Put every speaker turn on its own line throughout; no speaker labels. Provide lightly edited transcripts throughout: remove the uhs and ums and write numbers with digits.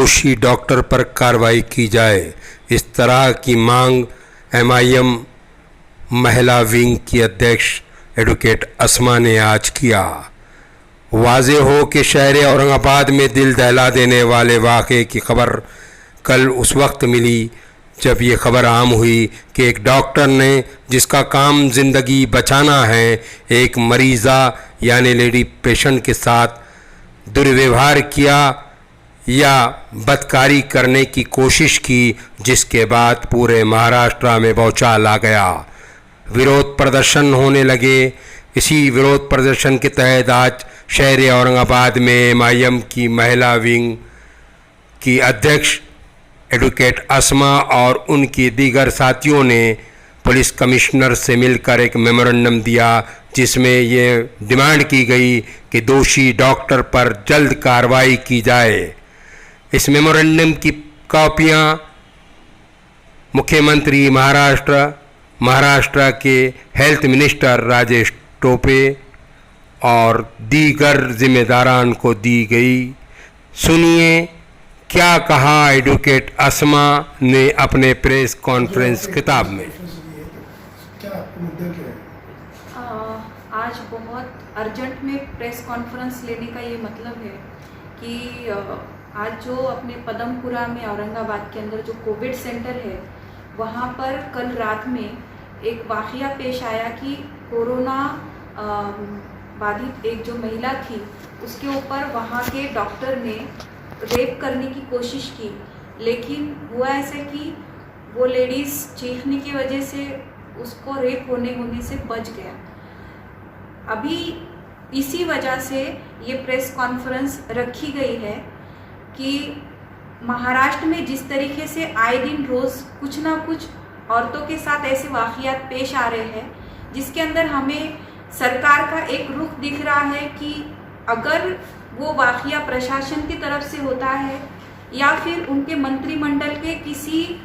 दोषी डॉक्टर पर कार्रवाई की जाए। इस तरह की मांग एमआईएम महिला विंग की अध्यक्ष एडवोकेट अस्मा ने आज किया। वाज़े हो कि शहर औरंगाबाद में दिल दहला देने वाले वाक़े की खबर कल उस वक्त मिली जब ये खबर आम हुई कि एक डॉक्टर ने, जिसका काम ज़िंदगी बचाना है, एक मरीज़ा यानी लेडी पेशेंट के साथ दुर्व्यवहार किया या बदकारी करने की कोशिश की, जिसके बाद पूरे महाराष्ट्र में भौचाल आ गया। विरोध प्रदर्शन होने लगे। इसी विरोध प्रदर्शन के तहत आज शहर औरंगाबाद में एमआईएम की महिला विंग की अध्यक्ष एडवोकेट अस्मा और उनकी दीगर साथियों ने पुलिस कमिश्नर से मिलकर एक मेमोरेंडम दिया, जिसमें ये डिमांड की गई कि दोषी डॉक्टर पर जल्द कार्रवाई की जाए। इस मेमोरेंडम की कॉपियां मुख्यमंत्री महाराष्ट्र के हेल्थ मिनिस्टर राजेश टोपे और दीगर जिम्मेदारान को दी गई। सुनिए क्या कहा एडवोकेट अस्मा ने अपने प्रेस कॉन्फ्रेंस खिताब में।
आज बहुत अर्जेंट में प्रेस कॉन्फ्रेंस लेने का ये मतलब है कि आज जो अपने पदमपुरा में औरंगाबाद के अंदर जो कोविड सेंटर है, वहाँ पर कल रात में एक वाक़या पेश आया कि कोरोना बाधित एक जो महिला थी, उसके ऊपर वहाँ के डॉक्टर ने रेप करने की कोशिश की, लेकिन हुआ ऐसा कि वो लेडीज़ चीखने की वजह से उसको रेप होने से बच गया। अभी इसी वजह से ये प्रेस कॉन्फ्रेंस रखी गई है कि महाराष्ट्र में जिस तरीके से आए दिन रोज़ कुछ ना कुछ औरतों के साथ ऐसे वाक़यात पेश आ रहे हैं, जिसके अंदर हमें सरकार का एक रुख दिख रहा है कि अगर वो वाक़या प्रशासन की तरफ से होता है या फिर उनके मंत्रिमंडल के किसी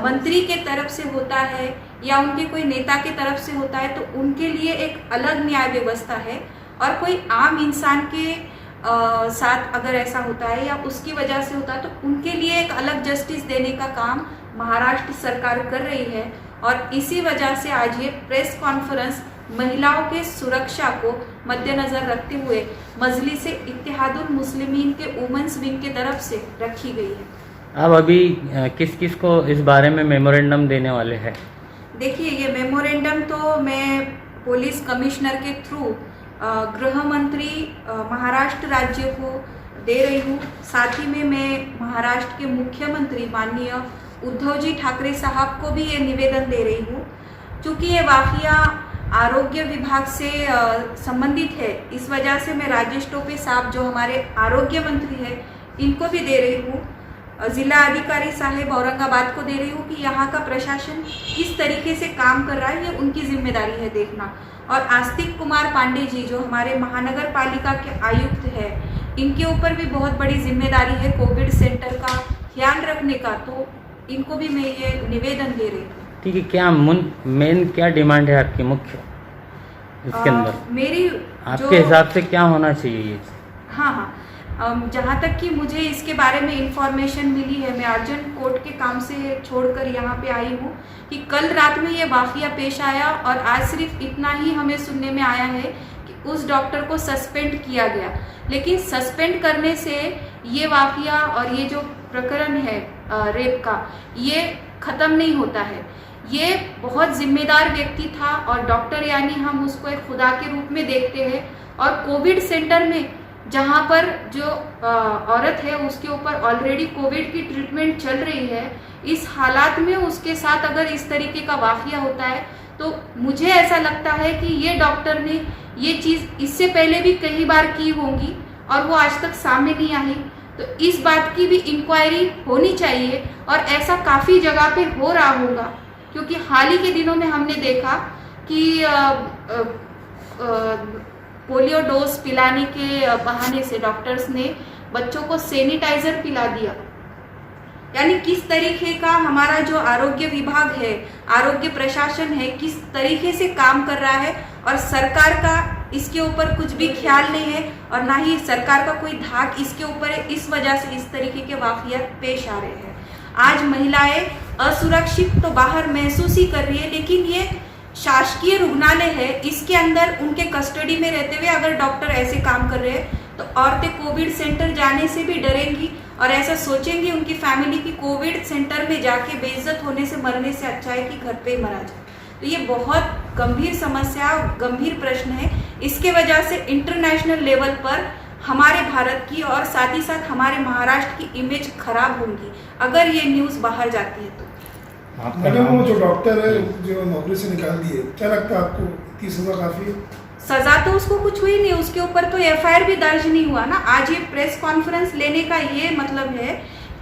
मंत्री के तरफ से होता है या उनके कोई नेता के तरफ से होता है, तो उनके लिए एक अलग न्याय व्यवस्था है। और कोई आम इंसान के साथ अगर ऐसा होता है या उसकी वजह से होता है, तो उनके लिए एक अलग जस्टिस देने का काम महाराष्ट्र सरकार कर रही है। और इसी वजह से आज ये प्रेस कॉन्फ्रेंस महिलाओं के सुरक्षा को मद्देनज़र रखते हुए मजलिस इत्तेहादुल मुस्लिमीन के वुमेन्स विंग के तरफ से रखी गई है।
अब अभी किस किस को इस बारे में मेमोरेंडम देने वाले हैं? देखिए,
ये मेमोरेंडम तो मैं पुलिस कमिश्नर के थ्रू गृह मंत्री महाराष्ट्र राज्य को दे रही हूँ। साथ ही में मैं महाराष्ट्र के मुख्यमंत्री माननीय उद्धव जी ठाकरे साहब को भी ये निवेदन दे रही हूँ। चूँकि ये वाक़या आरोग्य विभाग से संबंधित है, इस वजह से मैं राजेश टोपे साहब जो हमारे आरोग्य मंत्री हैं, इनको भी दे रही हूँ। ज़िला अधिकारी साहेब औरंगाबाद को दे रही हूँ कि यहाँ का प्रशासन किस तरीके से काम कर रहा है, ये उनकी जिम्मेदारी है देखना। और आस्तिक कुमार पांडे जी जो हमारे महानगर पालिका के आयुक्त हैं, इनके ऊपर भी बहुत बड़ी जिम्मेदारी है कोविड सेंटर का ध्यान रखने का, तो इनको भी मैं ये निवेदन दे रही हूँ।
ठीक है, क्या मेन क्या डिमांड है आपकी मुख्य इसके अंदर?
मेरी
आपके हिसाब से क्या होना चाहिए ये?
हाँ, जहाँ तक कि मुझे इसके बारे में इंफॉर्मेशन मिली है, मैं अर्जेंट कोर्ट के काम से छोड़कर यहाँ पे आई हूँ कि कल रात में ये वाक़या पेश आया और आज सिर्फ इतना ही हमें सुनने में आया है कि उस डॉक्टर को सस्पेंड किया गया। लेकिन सस्पेंड करने से ये वाक़या और ये जो प्रकरण है रेप का, ये ख़त्म नहीं होता है। ये बहुत जिम्मेदार व्यक्ति था और डॉक्टर यानी हम उसको एक खुदा के रूप में देखते हैं। और कोविड सेंटर में जहाँ पर जो औरत है उसके ऊपर ऑलरेडी कोविड की ट्रीटमेंट चल रही है, इस हालात में उसके साथ अगर इस तरीके का वाक़या होता है, तो मुझे ऐसा लगता है कि ये डॉक्टर ने ये चीज़ इससे पहले भी कई बार की होंगी और वो आज तक सामने नहीं आई। तो इस बात की भी इंक्वायरी होनी चाहिए और ऐसा काफ़ी जगह पे हो रहा होगा, क्योंकि हाल ही के दिनों में हमने देखा कि पोलियो डोज पिलाने के बहाने से डॉक्टर्स ने बच्चों को सैनिटाइज़र पिला दिया। यानी किस तरीके का हमारा जो आरोग्य विभाग है, आरोग्य प्रशासन है, किस तरीके से काम कर रहा है और सरकार का इसके ऊपर कुछ भी ख्याल नहीं है और ना ही सरकार का कोई धाक इसके ऊपर है। इस वजह से इस तरीके के वाक़ियात पेश आ रहे हैं। आज महिलाएं असुरक्षित तो बाहर महसूस ही कर रही है, लेकिन ये शासकीय रुग्णालय है, इसके अंदर उनके कस्टडी में रहते हुए अगर डॉक्टर ऐसे काम कर रहे हैं तो औरतें कोविड सेंटर जाने से भी डरेंगी और ऐसा सोचेंगी उनकी फैमिली की कोविड सेंटर में जाके बेइज्जत होने से मरने से अच्छा है कि घर पे ही मरा जाए। तो ये बहुत गंभीर समस्या, गंभीर प्रश्न है। इसके वजह से इंटरनेशनल लेवल पर हमारे भारत की और साथ ही साथ हमारे महाराष्ट्र की इमेज खराब होगी अगर ये न्यूज़ बाहर जाती है तो।
मैडम, वो जो डॉक्टर है जो नौकरी से निकाल दिए, क्या लगता है आपको 30 सज़ा काफ़ी है?
सजा तो उसको कुछ हुई नहीं, उसके ऊपर तो एफआईआर भी दर्ज नहीं हुआ ना। आज ये प्रेस कॉन्फ्रेंस लेने का ये मतलब है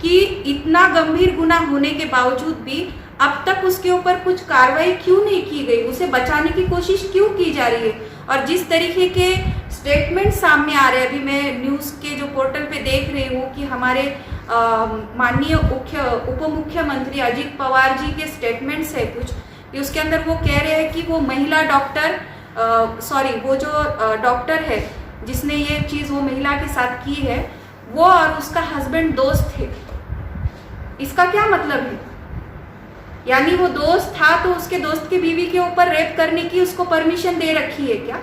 कि इतना गंभीर गुनाह होने के बावजूद भी अब तक उसके ऊपर कुछ कार्रवाई क्यों नहीं की गई, उसे बचाने की कोशिश क्यों की जा रही है। और जिस तरीके के स्टेटमेंट सामने आ रहे हैं, अभी मैं न्यूज़ के जो पोर्टल पे देख रही हूँ कि हमारे माननीय उप मुख्यमंत्री अजित पवार जी के स्टेटमेंट्स है कुछ कि उसके अंदर वो कह रहे हैं कि वो महिला डॉक्टर वो जो डॉक्टर है जिसने ये चीज़ वो महिला के साथ की है, वो और उसका हस्बैंड दोस्त थे। इसका क्या मतलब है? यानी वो दोस्त था तो उसके दोस्त की बीवी के ऊपर रेप करने की उसको परमिशन दे रखी है क्या?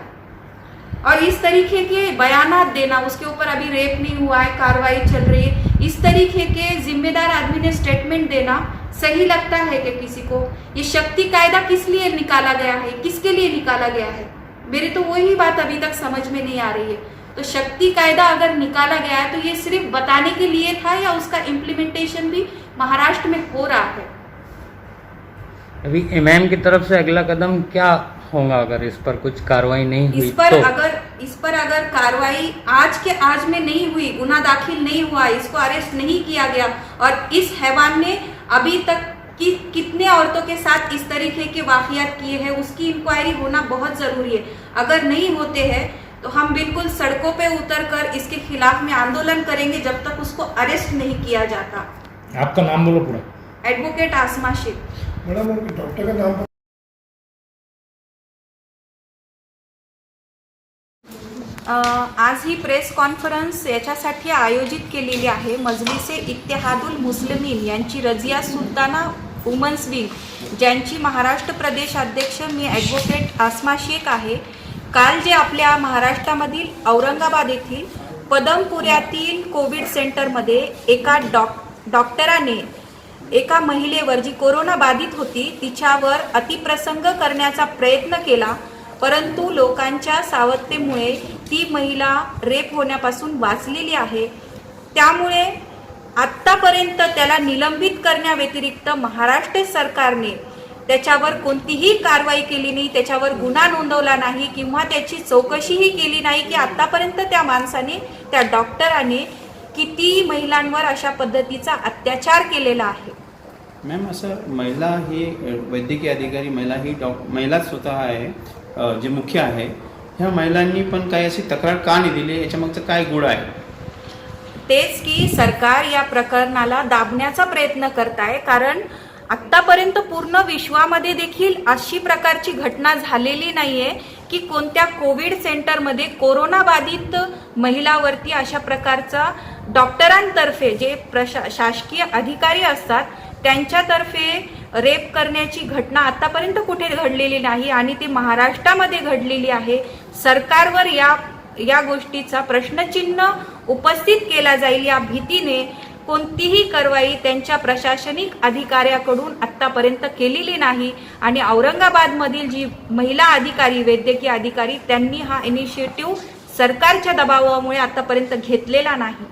और इस तरीके के बयानात देना, उसके ऊपर अभी रेप नहीं हुआ है, कार्रवाई चल रही है, इस तरीके के जिम्मेदार आदमी ने स्टेटमेंट देना सही लगता है क्या किसी को? ये शक्ति कायदा किस लिए निकाला गया है, किसके लिए निकाला गया है? मेरी तो वही बात अभी तक समझ में नहीं आ रही है। तो शक्ति कायदा अगर निकाला गया है तो ये सिर्फ बताने के लिए था या उसका इम्प्लीमेंटेशन भी महाराष्ट्र में हो रहा है?
अभी एमआईएम की तरफ से अगला कदम क्या होगा अगर इस पर कुछ कार्रवाई नहीं हुई?
इस पर अगर कार्रवाई आज के आज में नहीं हुई, गुनाह दाखिल नहीं हुआ, इसको अरेस्ट नहीं किया गया और इस हैवान ने अभी तक कि कितने औरतों के साथ इस तरीके के वाक़ियात किए हैं, उसकी इंक्वायरी होना बहुत ज़रूरी है। अगर नहीं होते हैं तो हम बिल्कुल सड़कों पे उतरकर इसके खिलाफ में आंदोलन करेंगे जब तक उसको अरेस्ट नहीं किया जाता।
आपका नाम बोलो पूरा।
एडवोकेट आसमा शेख।
मैडम, डॉक्टर का नाम
आज ही प्रेस कॉन्फरन्स याच्यासाठी आयोजित केलेली आहे। मजलिसे इत्तेहादुल मुस्लिमीन यांची रजिया सुलताना वुमन्स विंग ज्यांची महाराष्ट्र प्रदेश अध्यक्ष मी ॲडव्होकेट आसमा शेख आहे। काल जे आपल्या महाराष्ट्रामधील औरंगाबाद येथील पदमपुऱ्यातील कोविड सेंटरमध्ये एका डॉक्टराने एका महिलेवर जी कोरोना बाधित होती तिच्यावर अतिप्रसंग करण्याचा प्रयत्न केला, परंतु लोकांच्या सावधतेमुळे ती महिला रेप होण्यापासून वाचलेली आहे। त्यामुळे आत्तापर्यंत त्याला निलंबित करण्याव्यतिरिक्त महाराष्ट्र सरकारने त्याच्यावर कोणतीही कारवाई केली नाही, त्याच्यावर गुन्हा नोंदवला नाही किंवा त्याची चौकशीही केली नाही की आत्तापर्यंत त्या माणसाने, त्या डॉक्टराने किती महिलांवर अशा पद्धतीचा अत्याचार केलेला आहे।
मॅम, असं महिला ही वैद्यकीय अधिकारी, महिला स्वतः आहे जे मुख्य आहे, ह्या महिलांनी पण काही अशी तक्रार का नाही दिली, याच्यामागचं काय गुण आहे?
तेच की सरकार या प्रकरणाला दाबण्याचा प्रयत्न करत आहे, कारण आत्तापर्यंत पूर्ण विश्वामध्ये देखील अशी प्रकारची घटना झालेली नाहीये की कोणत्या कोविड सेंटरमध्ये कोरोना बाधित महिलावरती अशा प्रकारचा डॉक्टरांतर्फे जे शासकीय अधिकारी असतात त्यांच्यातर्फे रेप करण्याची घटना आतापर्यंत कुठे घडलेली नाही आणि ती महाराष्ट्रामध्ये घडलेली आहे। सरकारवर या गोष्टीचा प्रश्नचिन्ह उपस्थित केला जाईल या भीतीने कोणतीही कारवाई त्यांच्या प्रशासनिक अधिकाऱ्याकडून आतापर्यंत केलेली नाही आणि औरंगाबादमधील जी महिला अधिकारी, वैद्यकीय अधिकारी, त्यांनी हा इनिशिएटिव्ह सरकारच्या दबावामुळे आतापर्यंत घेतलेला नाही।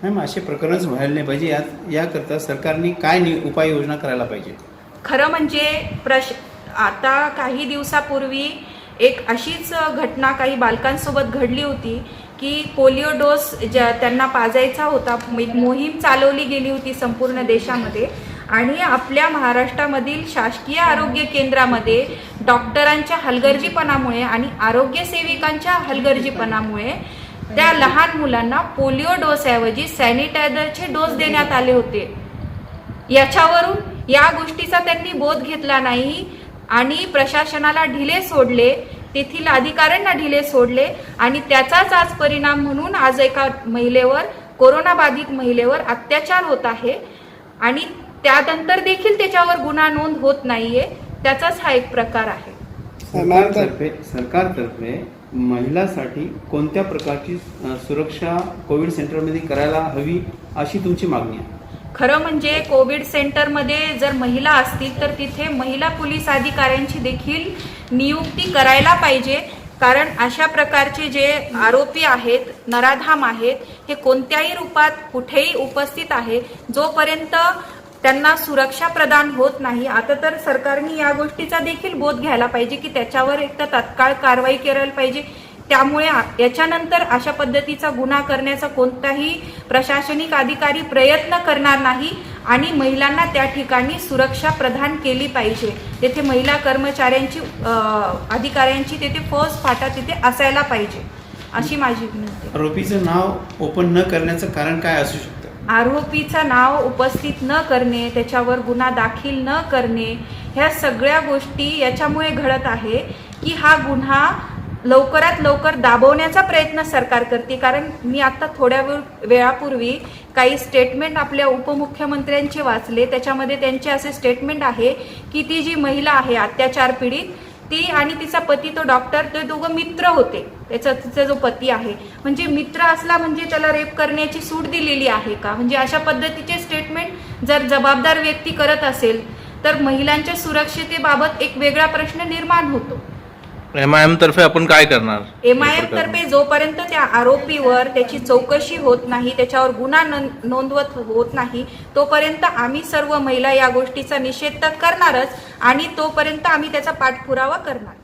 मॅम, असे प्रकरणच व्हायला नाही पाहिजे, याकरता सरकारने काय उपाययोजना करायला पाहिजे?
खरं म्हणजे आता काही दिवसापूर्वी एक अशीच घटना काही बालकांसोबत घडली होती की पोलिओ डोस त्यांना पाजायचा होता, एक मोहीम चालवली गेली होती संपूर्ण देशामध्ये आणि आपल्या महाराष्ट्रामधील शासकीय आरोग्य केंद्रामध्ये डॉक्टरांच्या हलगर्जीपणामुळे आणि आरोग्य सेविकांच्या हलगर्जीपणामुळे त्या लहान मुलांना पोलिओ डोसऐवजी सॅनिटायझरचे डोस देण्यात आले होते। याच्यावरून या गोष्टीचा त्यांनी बोध घेतला नाही आणि प्रशासनाला ढिले सोडले, तेथील अधिकाऱ्यांना ढिले सोडले आणि त्याचाच आज परिणाम म्हणून आज एका महिलेवर, कोरोनाबाधित महिलेवर अत्याचार होत आहे आणि त्यानंतर देखील त्याच्यावर गुन्हा नोंद होत नाहीये. त्याचाच हा एक प्रकार आहे.
सरकारतर्फे महिलांसाठी कोणत्या प्रकारची सुरक्षा कोविड सेंटरमध्ये करायला हवी अशी तुमची मागणी आहे?
खरं म्हणजे कोविड सेंटरमध्ये जर महिला असतील तर तिथे महिला पोलीस अधिकाऱ्यांची देखील नियुक्ती करायला पाहिजे. कारण अशा प्रकारचे जे आरोपी आहेत, नराधाम आहेत, हे कोणत्याही रूपात कुठेही उपस्थित आहे. जोपर्यंत त्यांना सुरक्षा प्रदान होत नाही, आता तर सरकारने या गोष्टीचा देखील बोध घ्यायला पाहिजे की त्याच्यावर एक तर तात्काळ कारवाई करायला पाहिजे. त्यामुळे याच्यानंतर अशा पद्धतीचा गुन्हा करण्याचा कोणताही प्रशासनिक अधिकारी प्रयत्न करणार नाही आणि महिलांना त्या ठिकाणी सुरक्षा प्रदान केली पाहिजे. तेथे महिला कर्मचाऱ्यांची, अधिकाऱ्यांची तेथे फौज फाटा तिथे असायला पाहिजे, अशी माझी विनंती.
आरोपीचं नाव ओपन न करण्याचं कारण काय असू शकतं?
आरोपीचं नाव उपस्थित न करणे, त्याच्यावर गुन्हा दाखल न करणे, ह्या सगळ्या गोष्टी याच्यामुळे घडत आहे की हा गुन्हा लवकरात लवकर दाबवण्याचा प्रयत्न सरकार करते. कारण मी आता थोड्या वेळापूर्वी काही स्टेटमेंट आपल्या उपमुख्यमंत्र्यांचे वाचले. त्याच्यामध्ये त्यांचे असे स्टेटमेंट आहे की ती जी महिला आहे अत्याचार पीडित, ती आणि तिचा पती तो डॉक्टर, ते दोघं मित्र होते. तिचा जो पती आहे म्हणजे मित्र असला म्हणजे त्याला रेप करण्याची सूट दिलेली आहे का? म्हणजे अशा पद्धतीचे स्टेटमेंट जर जबाबदार व्यक्ती करत असेल तर महिलांच्या सुरक्षितेबाबत एक वेगळा प्रश्न निर्माण होतो.
MIM तर्फे आपण काय करणार?
MIM तर्फे जोपर्यंत त्या आरोपीवर त्याची चौकशी होत नाही, त्याच्यावर गुन्हा नोंदवत होत नाही, तोपर्यंत आम्ही सर्व महिला या गोष्टीचा निषेध तर करणारच आणि तोपर्यंत आम्ही त्याचा पाठपुरावा करणार.